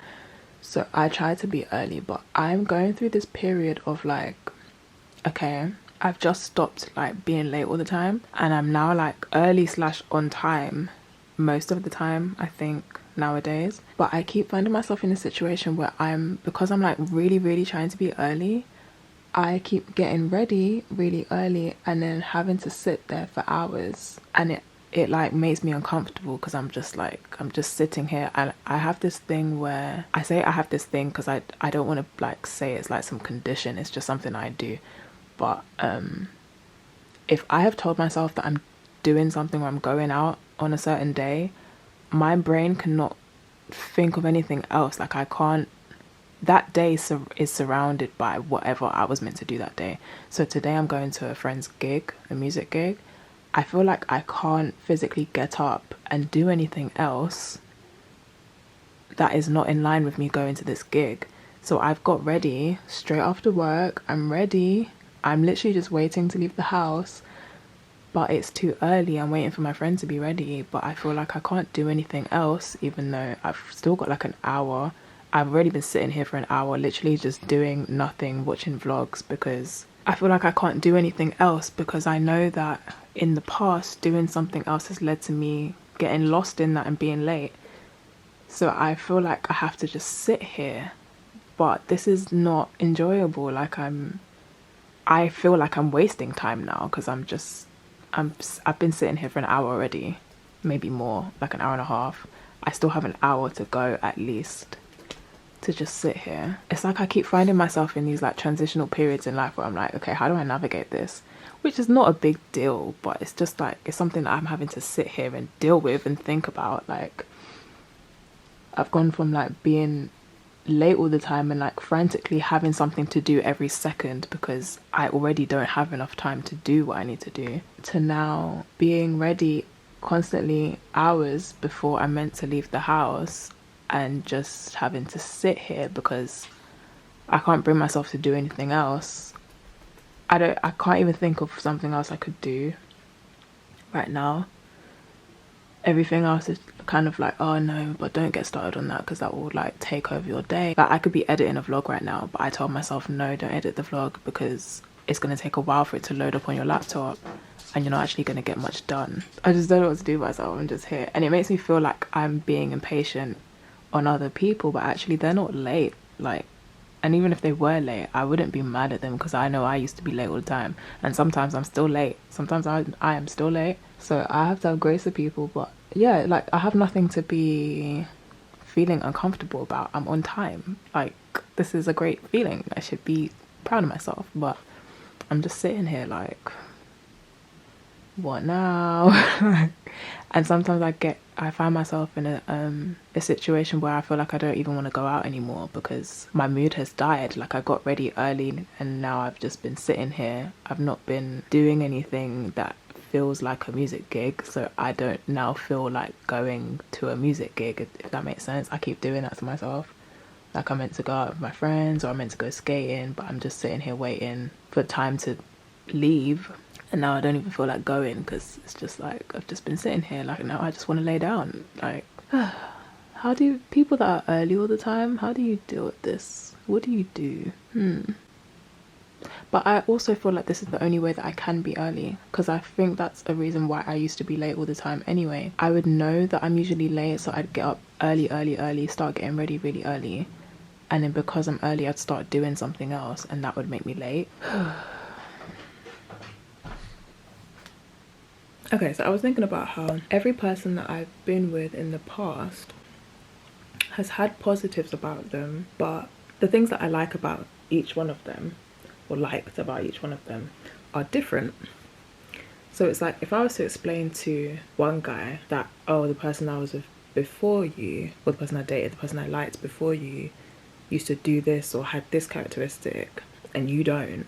S4: So I try to be early, but I'm going through this period of like, okay, I've just stopped like being late all the time, and I'm now like early / on time most of the time, I think, nowadays. But I keep finding myself in a situation where because I'm like really trying to be early, I keep getting ready really early and then having to sit there for hours, and it like makes me uncomfortable, because I'm just sitting here. And I have this thing where I say I have this thing because I don't want to like say it's like some condition. It's just something I do. But if I have told myself that I'm doing something or I'm going out on a certain day, my brain cannot think of anything else. Like, I can't. That day is surrounded by whatever I was meant to do that day. So today I'm going to a friend's gig, a music gig. I feel like I can't physically get up and do anything else that is not in line with me going to this gig. So I've got ready straight after work. I'm ready. I'm literally just waiting to leave the house, but it's too early. I'm waiting for my friend to be ready, but I feel like I can't do anything else, even though I've still got like an hour. I've already been sitting here for an hour, literally just doing nothing, watching vlogs, because I feel like I can't do anything else, because I know that in the past doing something else has led to me getting lost in that and being late. So I feel like I have to just sit here, but this is not enjoyable. Like, I feel like I'm wasting time now, because I've been sitting here for an hour already, maybe more, like an hour and a half. I still have an hour to go at least to just sit here. It's like I keep finding myself in these like transitional periods in life where I'm like, okay, how do I navigate this? Which is not a big deal, but it's just like, it's something that I'm having to sit here and deal with and think about. Like, I've gone from like being late all the time and like frantically having something to do every second because I already don't have enough time to do what I need to do, to now being ready constantly hours before I'm meant to leave the house and just having to sit here because I can't bring myself to do anything else. I can't even think of something else I could do right now. Everything else is kind of like, oh no, but don't get started on that because that will like take over your day. Like, I could be editing a vlog right now, but I told myself, no, don't edit the vlog because it's going to take a while for it to load up on your laptop and you're not actually going to get much done. I just don't know what to do with myself. I'm just here. And it makes me feel like I'm being impatient on other people, but actually they're not late. Like, and even if they were late, I wouldn't be mad at them because I know I used to be late all the time, and sometimes I'm still late. Sometimes I am still late, so I have to have grace for people. But yeah, like, I have nothing to be feeling uncomfortable about. I'm on time. Like, this is a great feeling. I should be proud of myself, but I'm just sitting here like, what now? And sometimes I find myself in a situation where I feel like I don't even want to go out anymore because my mood has died. Like, I got ready early and now I've just been sitting here. I've not been doing anything that feels like a music gig, so I don't now feel like going to a music gig, if that makes sense. I keep doing that to myself. Like, I'm meant to go out with my friends or I'm meant to go skating, but I'm just sitting here waiting for time to leave. And now I don't even feel like going because it's just like, I've just been sitting here. Like, now I just want to lay down. Like, how do people that are early all the time, how do you deal with this? What do you do? But I also feel like this is the only way that I can be early, because I think that's a reason why I used to be late all the time anyway. I would know that I'm usually late, so I'd get up early, start getting ready really early. And then because I'm early, I'd start doing something else and that would make me late. Okay, so I was thinking about how every person that I've been with in the past has had positives about them, but the things that I like about each one of them, or liked about each one of them, are different. So it's like, if I was to explain to one guy that, oh, the person I was with before you, or the person I dated, the person I liked before you, used to do this or had this characteristic and you don't,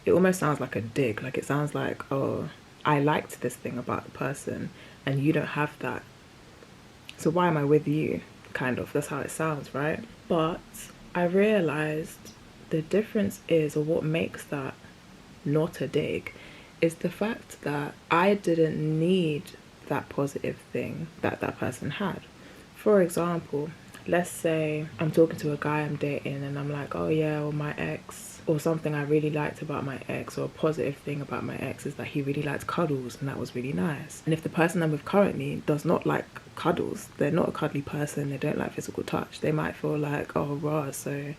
S4: it almost sounds like a dig. Like, it sounds like, oh, I liked this thing about the person and you don't have that, so why am I with you? Kind of, that's how it sounds, right? But I realized the difference is, or what makes that not a dig, is the fact that I didn't need that positive thing that that person had. For example, let's say I'm talking to a guy I'm dating and I'm like, oh yeah, well, my ex, or something I really liked about my ex, or a positive thing about my ex is that he really liked cuddles and that was really nice. And if the person I'm with currently does not like cuddles, they're not a cuddly person, they don't like physical touch, they might feel like, oh raw, so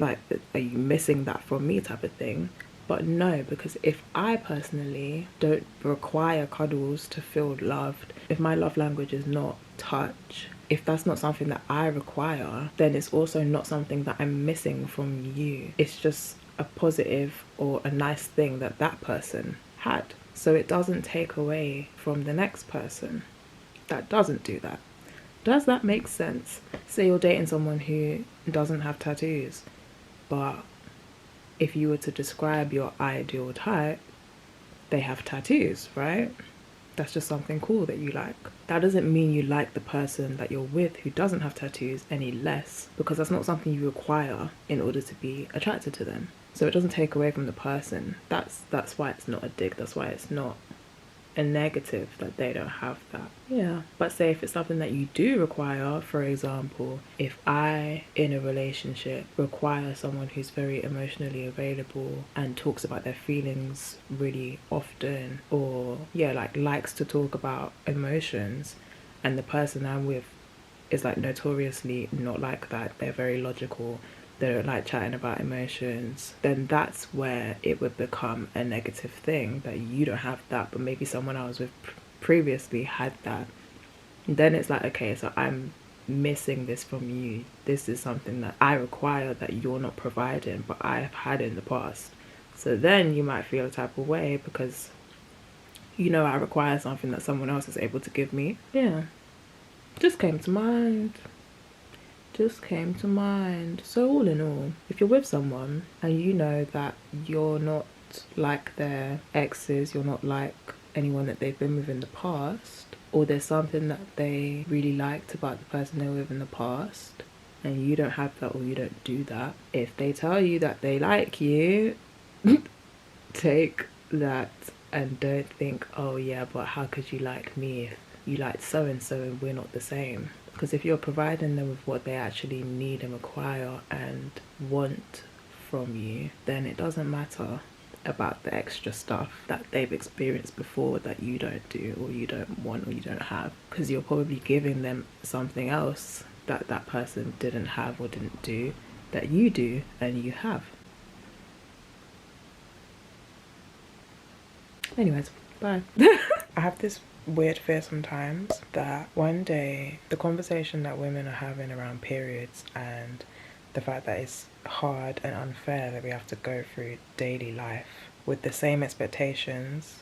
S4: like, are you missing that from me type of thing. But no, because if I personally don't require cuddles to feel loved, if my love language is not touch, if that's not something that I require, then it's also not something that I'm missing from you. It's just a positive or a nice thing that that person had. So it doesn't take away from the next person that doesn't do that. Does that make sense? Say you're dating someone who doesn't have tattoos, but if you were to describe your ideal type, they have tattoos, right? That's just something cool that you like. That doesn't mean you like the person that you're with who doesn't have tattoos any less, because that's not something you require in order to be attracted to them. So it doesn't take away from the person. That's why it's not a dig. That's why it's not a negative that they don't have that. Yeah. But say if it's something that you do require, for example, if I in a relationship require someone who's very emotionally available and talks about their feelings really often, or yeah, like likes to talk about emotions, and the person I'm with is like notoriously not like that, they're very logical, they don't like chatting about emotions, then that's where it would become a negative thing, that you don't have that, but maybe someone I was with previously had that. And then it's like, okay, so I'm missing this from you. This is something that I require that you're not providing, but I have had in the past. So then you might feel a type of way because, you know, I require something that someone else is able to give me. Yeah, just came to mind. So all in all, if you're with someone and you know that you're not like their exes, you're not like anyone that they've been with in the past, or there's something that they really liked about the person they were with in the past and you don't have that, or you don't do that, if they tell you that they like you, take that and don't think, oh yeah, but how could you like me if you like so and so and we're not the same? Because if you're providing them with what they actually need and require and want from you, then it doesn't matter about the extra stuff that they've experienced before that you don't do, or you don't want, or you don't have, because you're probably giving them something else that that person didn't have or didn't do that you do and you have. Anyways, bye. I have this weird fear sometimes that one day the conversation that women are having around periods and the fact that it's hard and unfair that we have to go through daily life with the same expectations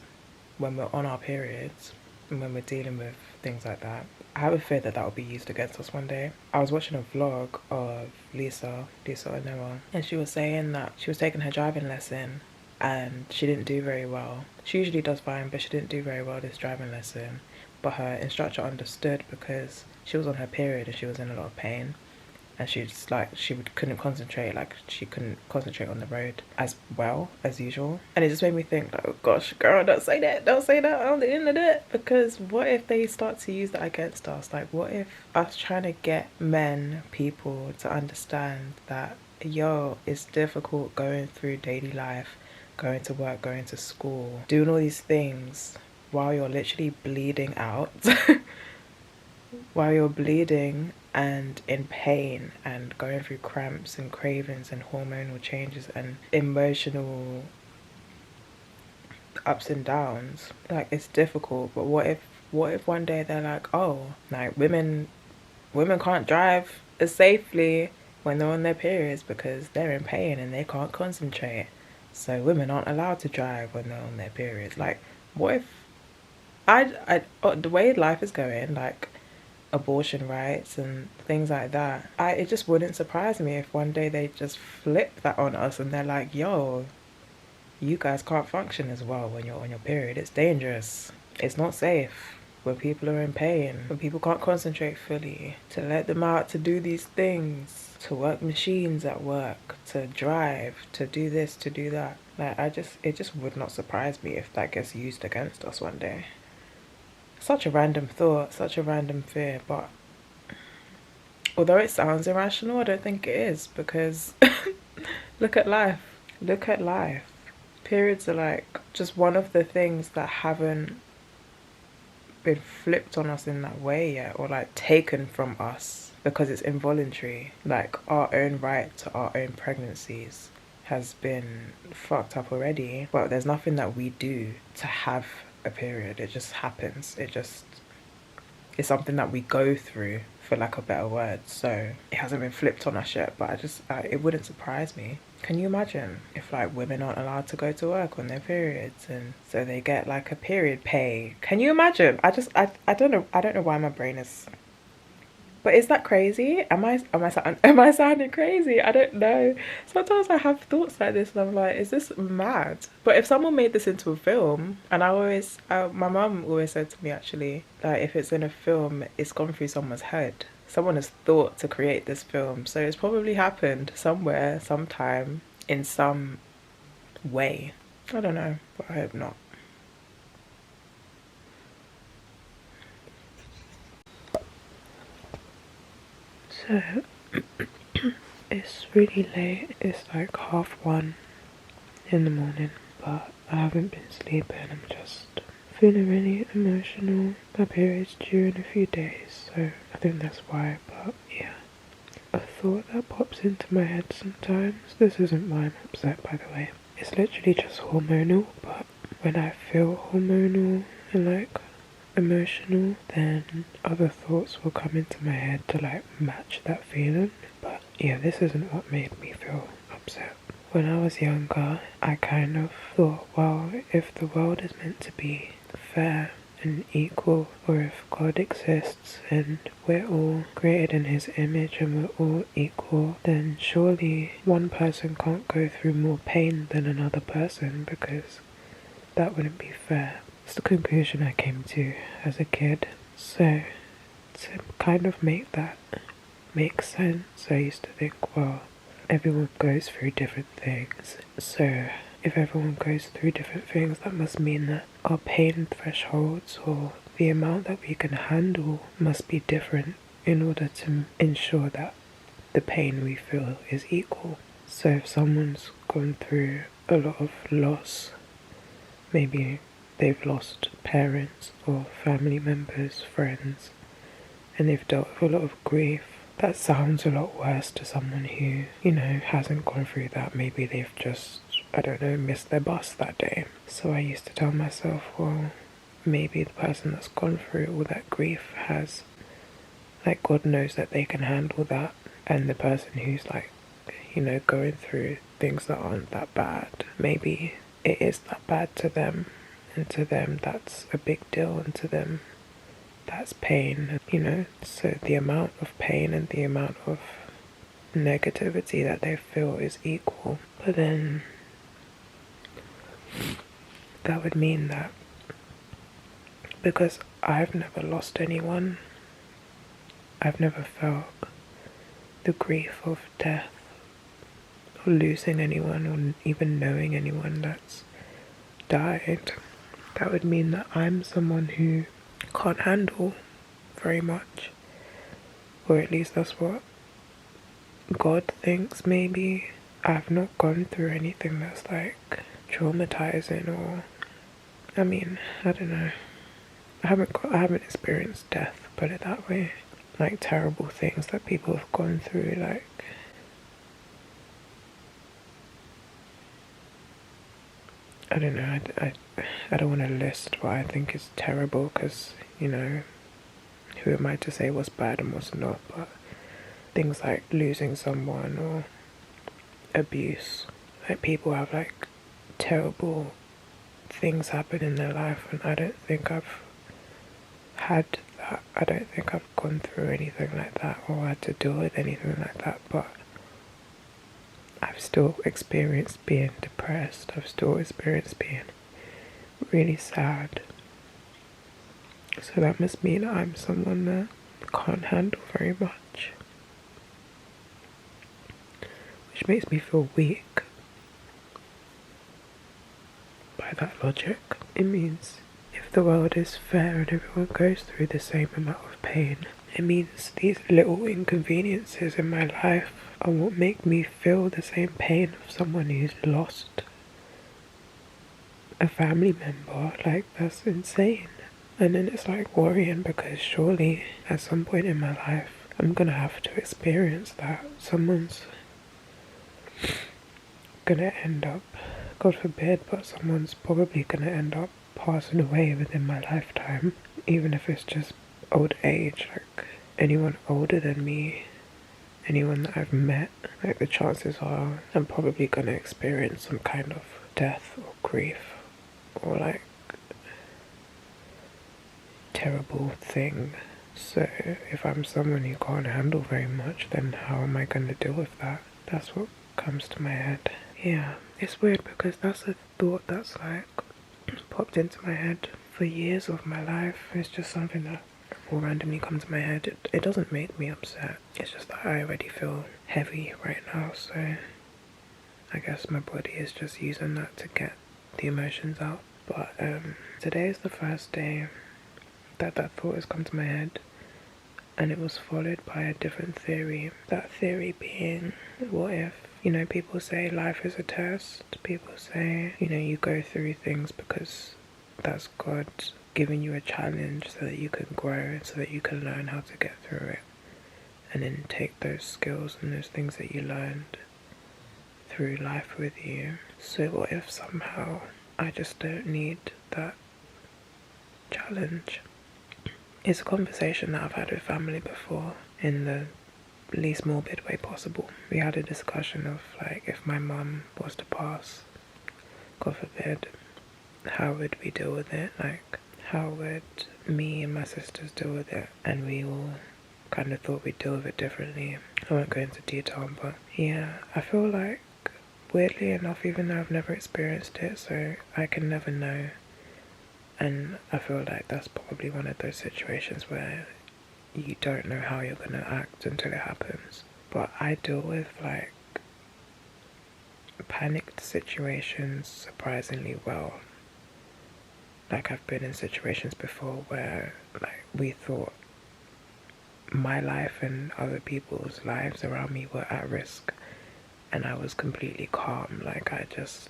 S4: when we're on our periods and when we're dealing with things like that, I have a fear that that will be used against us one day. I was watching a vlog of Lisa Onoa, and she was saying that she was taking her driving lesson and she didn't do very well. She usually does fine, but she didn't do very well this driving lesson. But her instructor understood because she was on her period and she was in a lot of pain. And she's like, couldn't concentrate, like she couldn't concentrate on the road as well as usual. And it just made me think, like, oh gosh, girl, don't say that on the internet. Because what if they start to use that against us? Like, what if us trying to get people to understand that, yo, it's difficult going through daily life, going to work, going to school, doing all these things while you're literally bleeding out, while you're bleeding and in pain and going through cramps and cravings and hormonal changes and emotional ups and downs. Like, it's difficult, but what if one day they're like, oh, like women can't drive as safely when they're on their periods because they're in pain and they can't concentrate, so women aren't allowed to drive when they're on their periods. Like, what if the way life is going, like, abortion rights and things like that. It just wouldn't surprise me if one day they just flip that on us and they're like, yo, you guys can't function as well when you're on your period. It's dangerous. It's not safe when people are in pain, when people can't concentrate fully, to let them out to do these things, to work machines at work, to drive, to do this, to do that. Like, it just would not surprise me if that gets used against us one day. Such a random thought, such a random fear, but although it sounds irrational, I don't think it is, because look at life. Look at life. Periods are like just one of the things that haven't been flipped on us in that way yet, or like taken from us because it's involuntary. Like, our own right to our own pregnancies has been fucked up already, but there's nothing that we do to have a period. It just happens. It's something that we go through, for lack of better words. So it hasn't been flipped on us yet, but it wouldn't surprise me. Can you imagine if like women aren't allowed to go to work on their periods, and so they get like a period pay? Can you imagine? I don't know why my brain is. But is that crazy? Am I sounding crazy? I don't know. Sometimes I have thoughts like this and I'm like, is this mad? But if someone made this into a film, and my mum always said to me actually, that if it's in a film, it's gone through someone's head. Someone has thought to create this film. So it's probably happened somewhere, sometime, in some way. I don't know, but I hope not. So, it's really late. It's like 1:30 in the morning, but I haven't been sleeping. I'm just feeling really emotional. My period's due in a few days, so I think that's why. But yeah, a thought that pops into my head sometimes. This isn't why I'm upset, by the way. It's literally just hormonal, but when I feel hormonal and like emotional, then other thoughts will come into my head to like match that feeling. But yeah, this isn't what made me feel upset. When I was younger, I kind of thought, well, if the world is meant to be fair and equal, or if God exists and we're all created in his image and we're all equal, then surely one person can't go through more pain than another person, because that wouldn't be fair. It's the conclusion I came to as a kid. So to kind of make that make sense, I used to think, well, everyone goes through different things. So if everyone goes through different things, that must mean that our pain thresholds, or the amount that we can handle, must be different in order to ensure that the pain we feel is equal. So if someone's gone through a lot of loss, maybe they've lost parents or family members, friends, and they've dealt with a lot of grief, that sounds a lot worse to someone who, hasn't gone through that. Maybe they've just, missed their bus that day. So I used to tell myself, well, maybe the person that's gone through all that grief has, like, God knows that they can handle that. And the person who's like, going through things that aren't that bad, maybe it is that bad to them. And to them, that's a big deal, and to them, that's pain, So the amount of pain and the amount of negativity that they feel is equal. But then, that would mean that, because I've never lost anyone, I've never felt the grief of death, or losing anyone, or even knowing anyone that's died. That would mean that I'm someone who can't handle very much. Or at least that's what God thinks, maybe. I've not gone through anything that's like traumatizing, or I don't know. I haven't experienced death, put it that way. Like terrible things that people have gone through, like I don't know, I don't want to list what I think is terrible, because, who am I to say what's bad and what's not, but things like losing someone, or abuse, like people have like terrible things happen in their life, and I don't think I've had that. I don't think I've gone through anything like that or had to deal with anything like that, but I've still experienced being depressed. I've still experienced being really sad. So that must mean I'm someone that can't handle very much, which makes me feel weak. By that logic, it means if the world is fair and everyone goes through the same amount of pain, it means these little inconveniences in my life are what make me feel the same pain of someone who's lost a family member. Like, that's insane. And then it's like worrying, because surely at some point in my life I'm gonna have to experience that. Someone's gonna end up, God forbid, but someone's probably gonna end up passing away within my lifetime, even if it's just old age. Like, anyone older than me, anyone that I've met, like, the chances are I'm probably gonna experience some kind of death or grief or like terrible thing. So if I'm someone who can't handle very much, then how am I going to deal with that? That's what comes to my head. Yeah, it's weird because that's a thought that's like popped into my head for years of my life. It's just something that will randomly come to my head. It doesn't make me upset. It's just that I already feel heavy right now, so I guess my body is just using that to get the emotions out. But today is the first day that thought has come to my head, and it was followed by a different theory. That theory being, what if, people say life is a test. People say, you go through things because that's God giving you a challenge so that you can grow, so that you can learn how to get through it, and then take those skills and those things that you learned through life with you. So what if somehow I just don't need that challenge? It's a conversation that I've had with family before, in the least morbid way possible. We had a discussion of, like, if my mum was to pass, God forbid, how would we deal with it? Like, how would me and my sisters deal with it? And we all kind of thought we'd deal with it differently. I won't go into detail, but yeah, I feel like, weirdly enough, even though I've never experienced it, so I can never know. And I feel like that's probably one of those situations where you don't know how you're going to act until it happens. But I deal with, like, panicked situations surprisingly well. Like, I've been in situations before where, like, we thought my life and other people's lives around me were at risk, and I was completely calm. Like, I just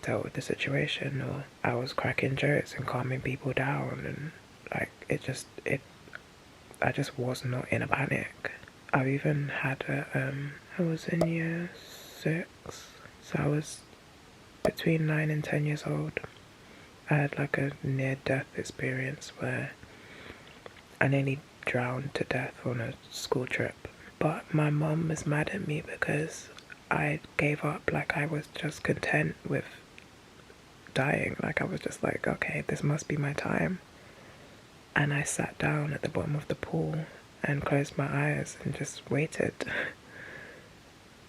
S4: dealt with the situation, or I was cracking jokes and calming people down, and like I just was not in a panic. I've even had I was in year 6, so I was between 9 and 10 years old. I had like a near-death experience where I nearly drowned to death on a school trip, but my mum was mad at me because I gave up. Like, I was just content with dying. Like, I was just like, okay, this must be my time. And I sat down at the bottom of the pool and closed my eyes and just waited.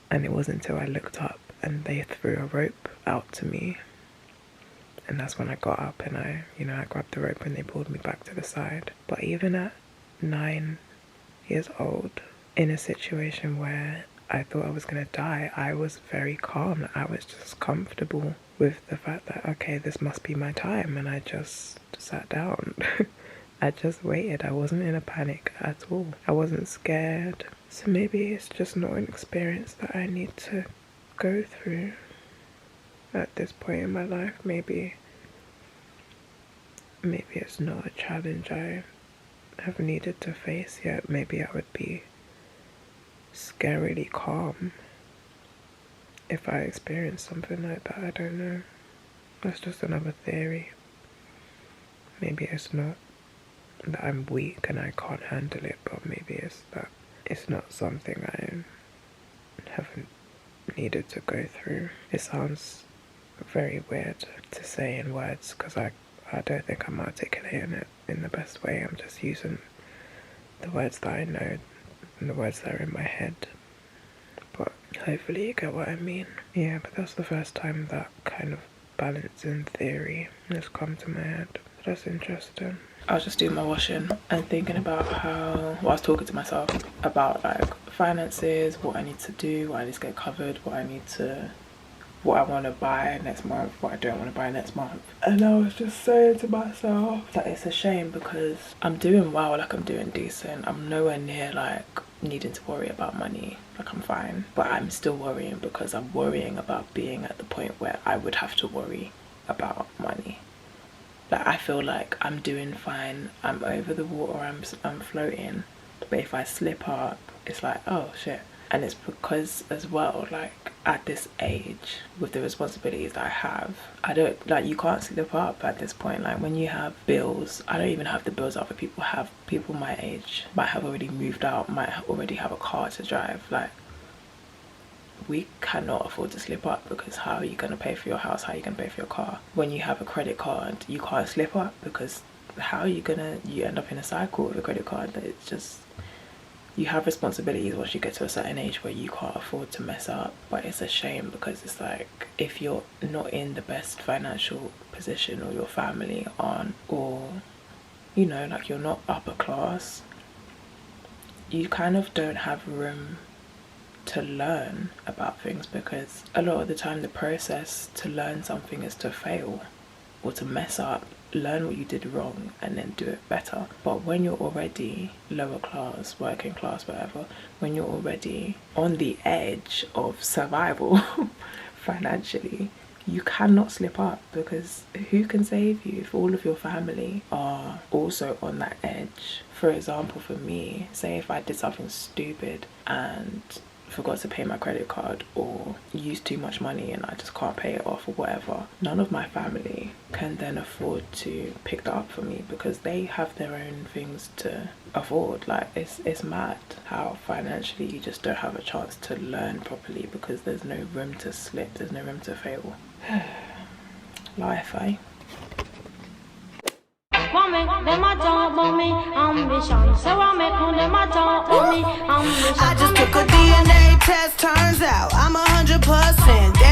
S4: And it wasn't until I looked up and they threw a rope out to me, and that's when I got up and I grabbed the rope and they pulled me back to the side. But even at 9 years old, in a situation where I thought I was going to die, I was very calm. I was just comfortable with the fact that, okay, this must be my time, and I just sat down. I just waited. I wasn't in a panic at all. I wasn't scared. So maybe it's just not an experience that I need to go through at this point in my life. Maybe it's not a challenge I have needed to face yet. Maybe I would be scarily calm if I experienced something like that. I don't know. That's just another theory. Maybe it's not that I'm weak and I can't handle it, but maybe it's that it's not something I haven't needed to go through. It sounds very weird to say in words because I I don't think I'm articulating it in the best way. I'm just using the words that I know and the words that are in my head. But hopefully you get what I mean. Yeah, but that's the first time that kind of balancing theory has come to my head. That's interesting. I was just doing my washing and thinking about how, well, I was talking to myself about like finances, what I need to do, what I need to get covered, what I want to buy next month, what I don't want to buy next month. And I was just saying to myself that it's a shame because I'm doing well, like I'm doing decent. I'm nowhere near like needing to worry about money, like I'm fine. But I'm still worrying because I'm worrying about being at the point where I would have to worry about money. Like I feel like I'm doing fine, I'm over the water, I'm floating. But if I slip up, it's like, oh shit. And it's because as well, like at this age with the responsibilities that I have, I don't, like, you can't slip up at this point. Like when you have bills, I don't even have the bills other people have. People my age might have already moved out, might already have a car to drive. Like we cannot afford to slip up because how are you going to pay for your house? How are you going to pay for your car? When you have a credit card, you can't slip up because how are you you end up in a cycle with a credit card that it's just, you have responsibilities once you get to a certain age where you can't afford to mess up. But it's a shame because it's like, if you're not in the best financial position, or your family aren't, or you know, like you're not upper class, you kind of don't have room to learn about things, because a lot of the time the process to learn something is to fail or to mess up, learn what you did wrong and then do it better. But when you're already lower class, working class, whatever, when you're already on the edge of survival financially, you cannot slip up, because who can save you if all of your family are also on that edge? For example, for me, say if I did something stupid and forgot to pay my credit card or used too much money and I just can't pay it off or whatever, none of my family can then afford to pick that up for me because they have their own things to afford. Like it's mad how financially you just don't have a chance to learn properly because there's no room to slip, there's no room to fail. Life, eh?
S2: I just took a DNA test, turns out I'm 100% damn.